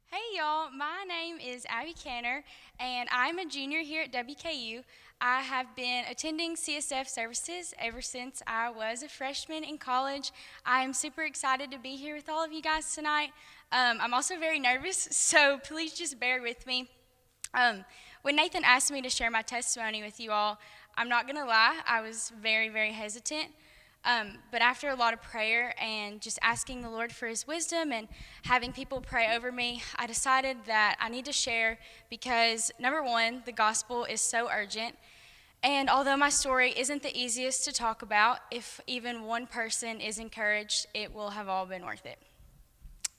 Hey y'all, my name is Abby Canner, and I'm a junior here at WKU. I have been attending CSF services ever since I was a freshman in college. I am super excited to be here with all of you guys tonight. I'm also very nervous, so please just bear with me. When Nathan asked me to share my testimony with you all, I'm not going to lie, I was very hesitant. But after a lot of prayer and just asking the Lord for his wisdom and having people pray over me, I decided that I need to share because, number one, the gospel is so urgent. And although my story isn't the easiest to talk about, if even one person is encouraged, it will have all been worth it.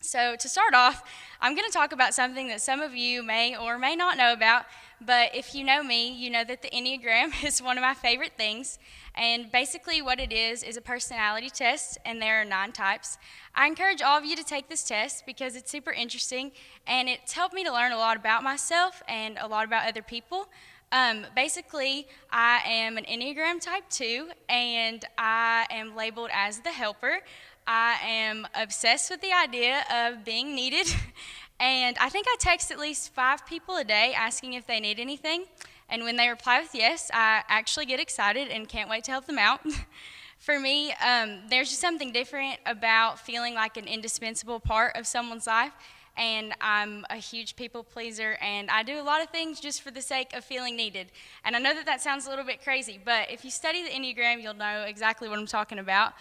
So, to start off, I'm going to talk about something that some of you may or may not know about, but if you know me, you know that the Enneagram is one of my favorite things. And basically, what it is a personality test, and there are 9 types. I encourage all of you to take this test because it's super interesting and it's helped me to learn a lot about myself and a lot about other people. Basically, I am an Enneagram type 2, and I am labeled as the helper. I am obsessed with the idea of being needed, and I think I text at least 5 people a day asking if they need anything. And when they reply with yes, I actually get excited and can't wait to help them out. For me, there's just something different about feeling like an indispensable part of someone's life. And I'm a huge people pleaser, and I do a lot of things just for the sake of feeling needed. And I know that that sounds a little bit crazy, but if you study the Enneagram, you'll know exactly what I'm talking about.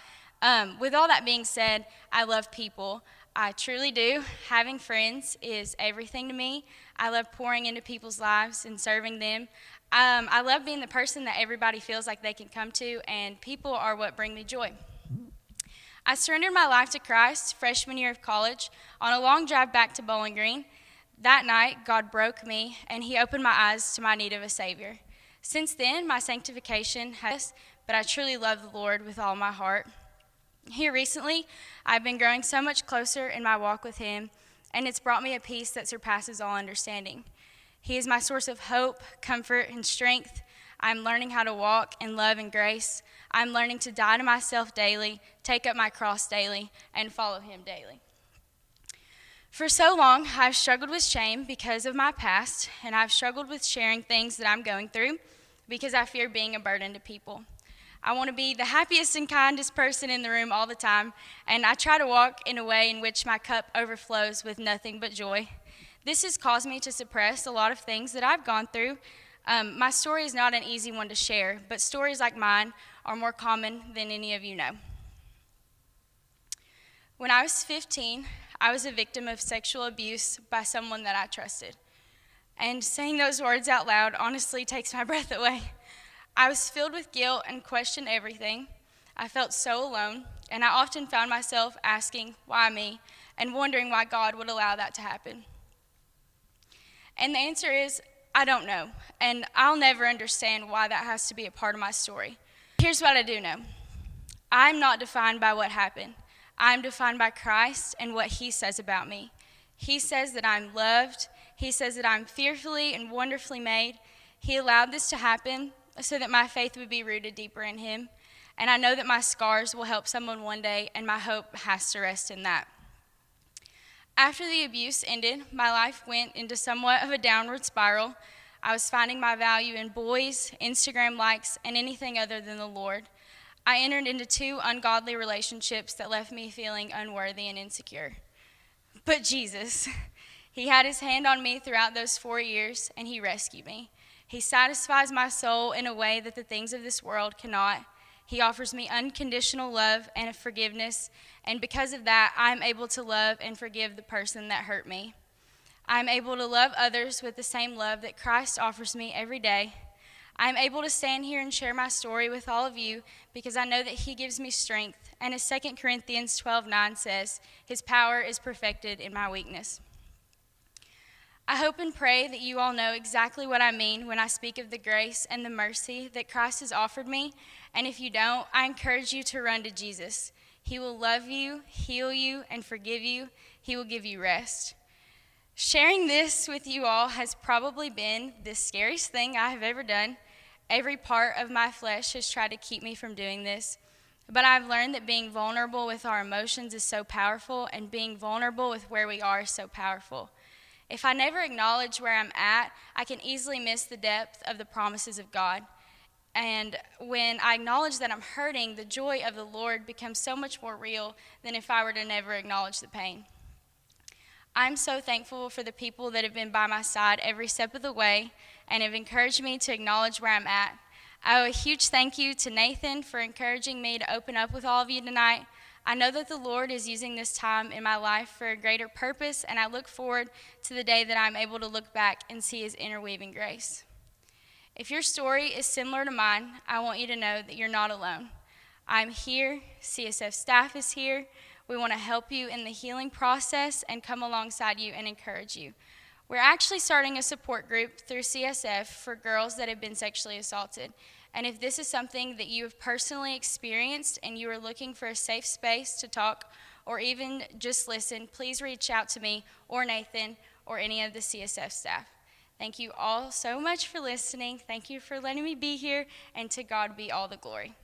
With all that being said, I love people. I truly do. Having friends is everything to me. I love pouring into people's lives and serving them. I love being the person that everybody feels like they can come to, and people are what bring me joy. I surrendered my life to Christ freshman year of college on a long drive back to Bowling Green. That night, God broke me, and He opened my eyes to my need of a Savior. Since then, my sanctification has, but I truly love the Lord with all my heart. Here recently, I've been growing so much closer in my walk with Him, and it's brought me a peace that surpasses all understanding. He is my source of hope, comfort, and strength. I'm learning how to walk in love and grace. I'm learning to die to myself daily, take up my cross daily, and follow Him daily. For so long, I've struggled with shame because of my past, and I've struggled with sharing things that I'm going through because I fear being a burden to people. I want to be the happiest and kindest person in the room all the time, and I try to walk in a way in which my cup overflows with nothing but joy. This has caused me to suppress a lot of things that I've gone through. My story is not an easy one to share, but stories like mine are more common than any of you know. When I was 15, I was a victim of sexual abuse by someone that I trusted. And saying those words out loud honestly takes my breath away. I was filled with guilt and questioned everything. I felt so alone, and I often found myself asking, why me, and wondering why God would allow that to happen. And the answer is, I don't know, and I'll never understand why that has to be a part of my story. Here's what I do know. I'm not defined by what happened. I'm defined by Christ and what He says about me. He says that I'm loved. He says that I'm fearfully and wonderfully made. He allowed this to happen so that my faith would be rooted deeper in Him. And I know that my scars will help someone one day, and my hope has to rest in that. After the abuse ended, my life went into somewhat of a downward spiral. I was finding my value in boys, Instagram likes, and anything other than the Lord. I entered into 2 ungodly relationships that left me feeling unworthy and insecure. But Jesus, He had His hand on me throughout those 4 years, and He rescued me. He satisfies my soul in a way that the things of this world cannot. He offers me unconditional love and forgiveness, and because of that, I'm able to love and forgive the person that hurt me. I'm able to love others with the same love that Christ offers me every day. I'm able to stand here and share my story with all of you because I know that He gives me strength, and as 2 Corinthians 12:9 says, His power is perfected in my weakness. I hope and pray that you all know exactly what I mean when I speak of the grace and the mercy that Christ has offered me, and if you don't, I encourage you to run to Jesus. He will love you, heal you, and forgive you. He will give you rest. Sharing this with you all has probably been the scariest thing I have ever done. Every part of my flesh has tried to keep me from doing this, but I've learned that being vulnerable with our emotions is so powerful, and being vulnerable with where we are is so powerful. If I never acknowledge where I'm at, I can easily miss the depth of the promises of God. And when I acknowledge that I'm hurting, the joy of the Lord becomes so much more real than if I were to never acknowledge the pain. I'm so thankful for the people that have been by my side every step of the way and have encouraged me to acknowledge where I'm at. I owe a huge thank you to Nathan for encouraging me to open up with all of you tonight. I know that the Lord is using this time in my life for a greater purpose, and I look forward to the day that I'm able to look back and see his interweaving grace. If your story is similar to mine, I want you to know that you're not alone. I'm here, CSF staff is here. We want to help you in the healing process and come alongside you and encourage you. We're actually starting a support group through CSF for girls that have been sexually assaulted. And if this is something that you have personally experienced and you are looking for a safe space to talk or even just listen, please reach out to me or Nathan or any of the CSF staff. Thank you all so much for listening. Thank you for letting me be here, and to God be all the glory.